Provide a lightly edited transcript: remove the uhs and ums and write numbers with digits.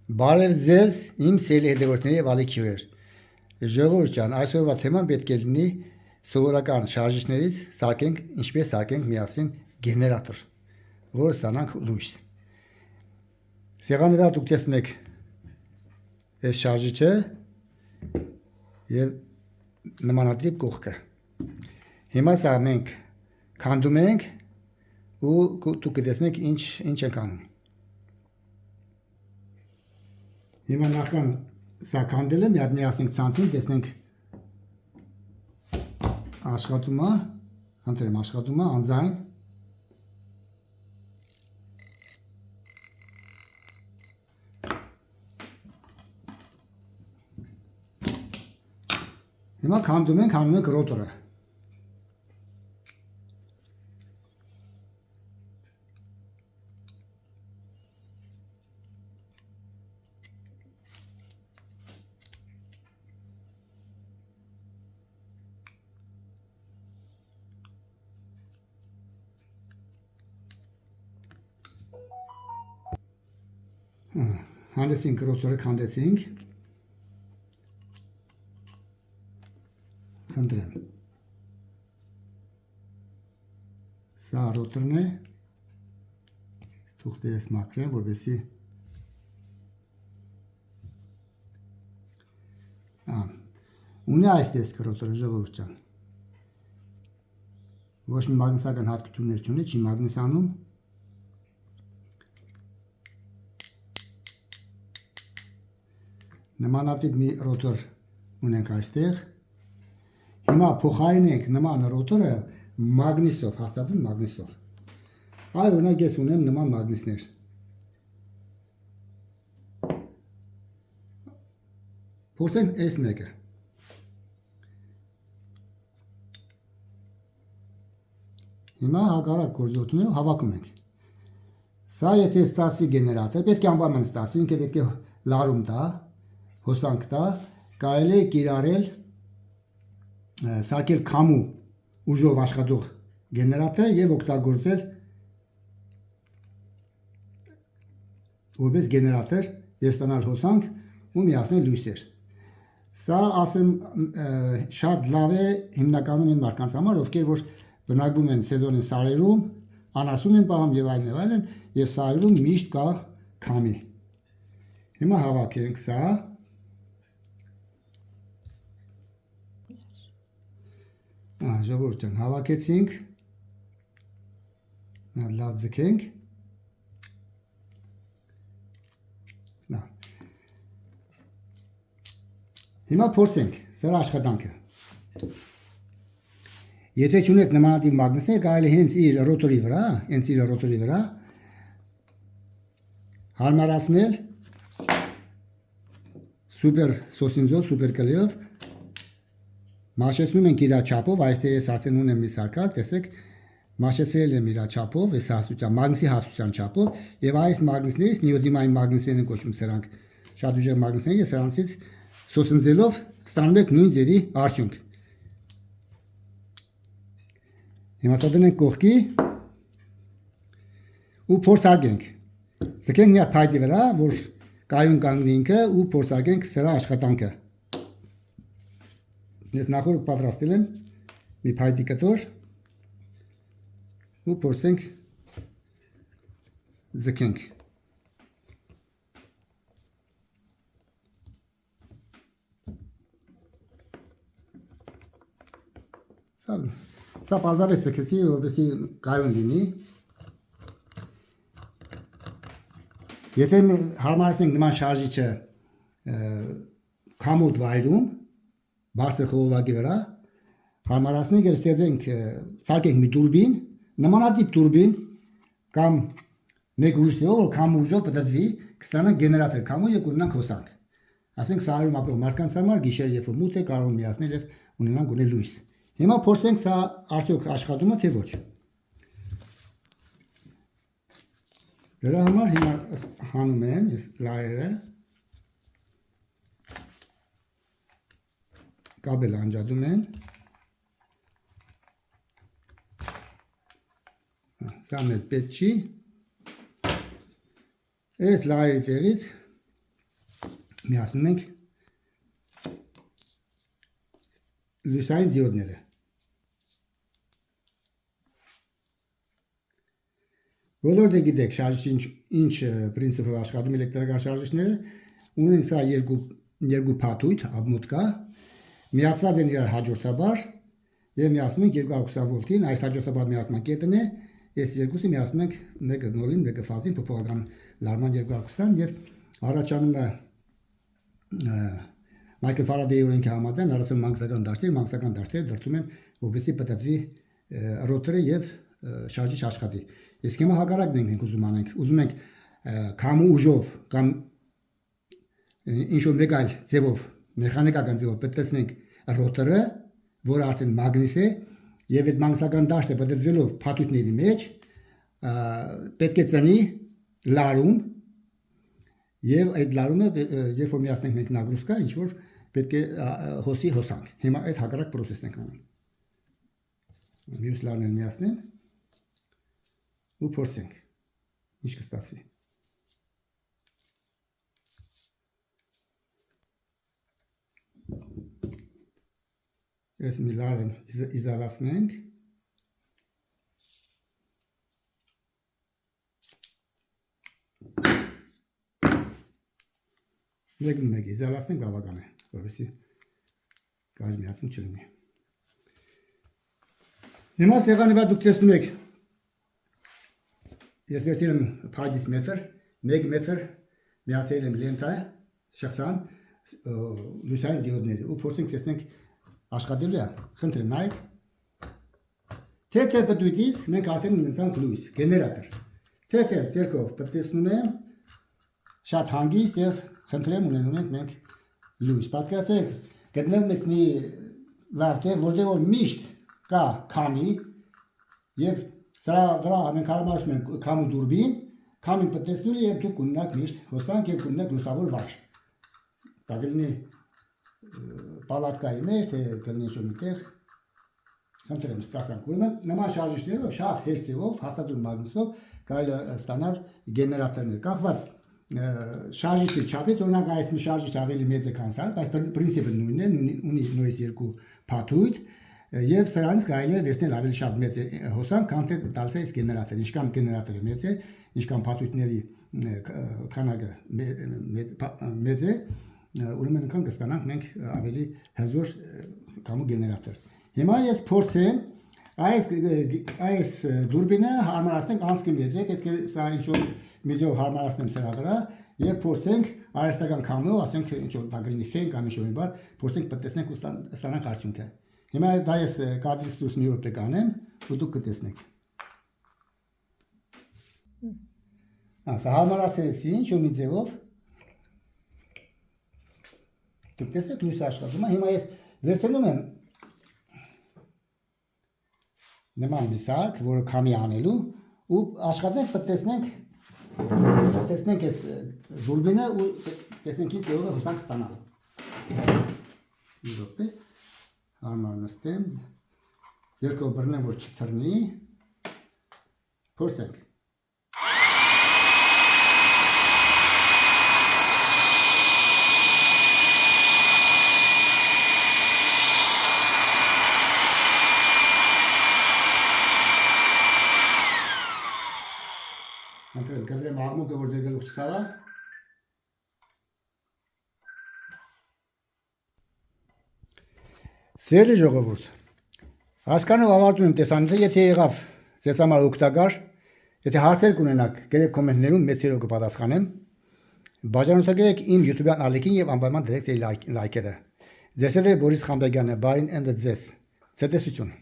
Բարև ձեզ, իմ սիրելի հետևորդների եւ ալիք հյուրեր։ Ժողովուրդ ջան, այսօրվա թեման պետք է լինի սովորական շարժիչներից սարքենք, ինչպես սարքենք միասին գեներատոր, որը ստանանք լույս։ Սեղանի վրա դուք տեսնում եք այս շարժիչը եւ նմանատիպ կողքը։ Հիմա սա մենք քանդում ենք ու դուք կտեսնեք ինչ ենք անում։ Հիմա նախքան սա քանդել եմ, մի հատ միացնենք ցանցին, տեսնենք աշխատում է, ընտրեմ աշխատում է, անձայն։ Հիմա քանդում ենք ռոտորը։ Հանդեսինք ռոտորը, քանդեցինք։ Խնդրեմ։ Սա ռոտորն է։ Թող դες մաքրեմ, որպեսզի ունի այս տեսքը ռոտորը, ժողովուրդ ջան։ Ոչ մի մագնիսական հատկություններ չունի, չի մագնիսանում։ Նմանատիպ մի ռոտոր ունենք այստեղ։ Հիմա փոխարինենք նման ռոտորը մագնիսով, հաստատուն մագնիսով։ Այ օրինակ ես ունեմ նման մագնիսներ։ Փոխենք այս մեկը։ Հիմա հակառակ գործողություններով հավաքում ենք։ Սա եթե ստացի գեներատոր, պետք է անպայման ստացի, ինքը պետք է լարում տա, հոսանք տա, կարելի է կիրառել սարքել քամու ուժով աշխատող գեներատոր եւ օգտագործել որպես գեներատոր եւ ստանալ հոսանք ու միացնել լույսեր։ Սա ասեմ շատ լավ է հիմնականում այն մարդկանց համար, ովքեր որ բնակվում են սեզոնին սարերում, անասուն են պահում եւ այլն եւ սարերում միշտ կա քամի։ Հիմա հավաքենք սա։ Ժողովուրդ ջան, հավաքեցինք, լավ ձգենք, հիմա փորձենք սրա աշխատանքը, եթե չունեք նմանատիպ մագնիսներ, կարելի հենց իր ռոտորի վրա հարմարացնել սուպեր սոսինձով, սուպեր կլեով, մաշեցնում ենք իր չափով, այստեղ ես ասեն ունեմ մի սարքած, տեսեք, մաշեցրել եմ իր չափով, այս հասության, մագնիսի հասության չափով, եւ այս մագնիսներից նիոդիմային մագնիսներ են կոչվում սրանք, շատ ուժեղ մագնիսներ, եւ սրանցից սոսնձելով ստանում եք նույն ձևի արդյունք։ Հիմա սա դնենք կողքի ու փորձարկենք։ Ձգենք մի հատ փայտի վրա, որ կայուն կանգնի ինքը ու փորձարկենք սրա աշխատանքը։ Ես նախորդ պատրաստել եմ մի փայտի կտոր ու փորձենք ձգենք։ Սա պարզապես ձգեցի, որպեսզի կայուն լինի։ Եթե հարմարացնենք նման շարժիչը քամոտ վայրում, բարձր խողովակի վրա, հարմարացնենք եւ ստեղծենք, սարքենք մի տուրբին, նմանատիպ տուրբին կամ մեկ ուժով, որ քամու ուժով պատրվի, կստանանք գեներատոր քամու եւ կունենանք հոսանք։ Ասենք սարերում ապրող մարդկանց համար գիշեր երբ որ մութ է, կարող միացնել եւ ունենանք ունել լույս։ Հիմա փորձենք սա արդյոք աշխատում է թե ոչ։ Դրա համար հիմա հանում եմ ես լարերը, կաբելը անջատում եմ, սա մեզ պետք չի, այս լարերի տեղից միացնում ենք լուսային դիոդները։ Բոլորը գիտեք շարժիչ ինչ պրինցիպով աշխատում էլեկտրական շարժիչները, ունեն սա երկու փաթույթ, աբմուտ կա, միացված են իրար հաջորդաբար եւ միացնում ենք 220 վոլտին, այս հաջորդաբար միացման կետն է, այս երկուսը միացնում ենք մեկը նոլին, մեկը ֆազին, փոփոխական լարման 220 եւ առաջանում է Մայքլ Ֆարադեյի օրենքի համաձայն առանց մագնիսական դաշտերը դրդում են, որպեսզի պատտվի ռոտորը եւ շարժիչ աշխատի։ Իսկ հիմա հակառակն ենք ուզում անենք, ուզում ենք քամու ուժով կամ ինչ-որ մեկ այլ ձևով, մեխանիկական ձևով պատտեցնենք ռոտորը, որը արդեն մագնիս է, եւ այդ մագնիսական դաշտը պատտվելով փաթույթների մեջ պետք է ծնի լարում, եւ այդ լարումը երբ որ միացնենք մենք նագրուսկա, ինչ որ պետք է հոսի հոսանք։ Հիմա այդ հակառակ process-ն ենք անում։ Մյուս լարն էլ միացնեմ ու փորձենք ինչ կստացվի։ Այս մի լարը իզոլացնենք։ Մեկ իզոլացնենք բավական է, որովհետեւ կայ միացում չլինի։ Հիմա սեղանի վրա դուք տեսնում եք ես վերցրել եմ փայտից մետր, 1 մետր միացրել եմ լենթա, շղթան, լուսային դիոդները ու փորձենք տեսնենք աշխատելու է, խնդրեմ նայեք։ Թե պատույտից մենք արդեն ունեցանք լույս, գեներատոր։ Թե ձեռքով պատտեցնում եմ շատ հանգիստ եւ խնդրեմ ունենում ենք մենք լույս։ Պատկերացրեք, գտնվում եք մի լավ տեղ, որտեղ որ միշտ կա քամի եւ սրա վրա մենք հարմարեցնում ենք քամու դուրբին, քամին պատտեցնելու եւ դուք ունենաք միշտ հոսանք եւ ունենաք լուսավոր վար։ Դա կլինի պալատկայի մեջ, թե կլինի ինչ-որ միտեղ, խնդրեմ ստացանք։ Ուրեմն նման շարժիչներով շատ հեշտ ձևով հաստատուն մագնիսով կարելի է ստանալ գեներատորներ։ Կախված շարժիչի չափից, օրինակ այս մի շարժիչ ավելի մեծ է քան սա, բայց պրինցիպը նույնն է, ունի նույնիսկ երկու փաթույթ եւ սրանից կարելի է վերցնել ավելի շատ մեծ հոսանք, քան թե տալիս է այս գեներատորը։ Ինչքան գեներատորը մեծ է, ինչքան փաթույթների քանակը մեծ է, ուրեմն այնքան կստանանք մենք ավելի հզոր քամու գեներատոր։ Հիմա ես փորձեմ այս դուրբինը հարմարացնենք անցքի մեջ, պետք է սա ինչ-որ միջով հարմարացնեմ սրա վրա եւ փորձենք արհեստական քամով, ասենք ինչ-որ դա կլինի ֆեն կամ ինչ-որ մի բան, փորձենք պատտեսնենք ու ստանանք արդյունքը։ Հիմա դա ես կադրից դուրս մի րոպե կանեմ ու դուք կտեսնեք։ Սա հարմարացրեցի ինչ-որ մի ձևով։ Դուք տեսեք լույսը աշխատում է, հիմա ես վերցնում եմ նման մի սարք, որը քամի անելու ու աշխատենք տեսնենք այս դուրբինը ու տեսնենք ինչ ձևով է հոսանք ստանալու։ Մի րոպե հարմար նստեմ, ձեռքով բռնեմ, որ չթռնի, փորձենք։ Կադրեմ աղմուկը, որ ձեր գլուխ չցավա։ Սիրելի ժողովուրդ, հասկանով ավարտում եմ տեսանյութը, եթե եղավ ձեզ համար օգտակար, եթե հարցեր կունենաք, գրեք կոմենտներում, մեծ սիրով կպատասխանեմ։ Բաժանորդագրեք իմ YouTube-յան ալիքին եւ անպայման դրեք ձեր լայքերը։ Ձեզ հետ է Բորիս Խանբեգյանը, բարին ընդ ձեզ։ Ցտեսություն։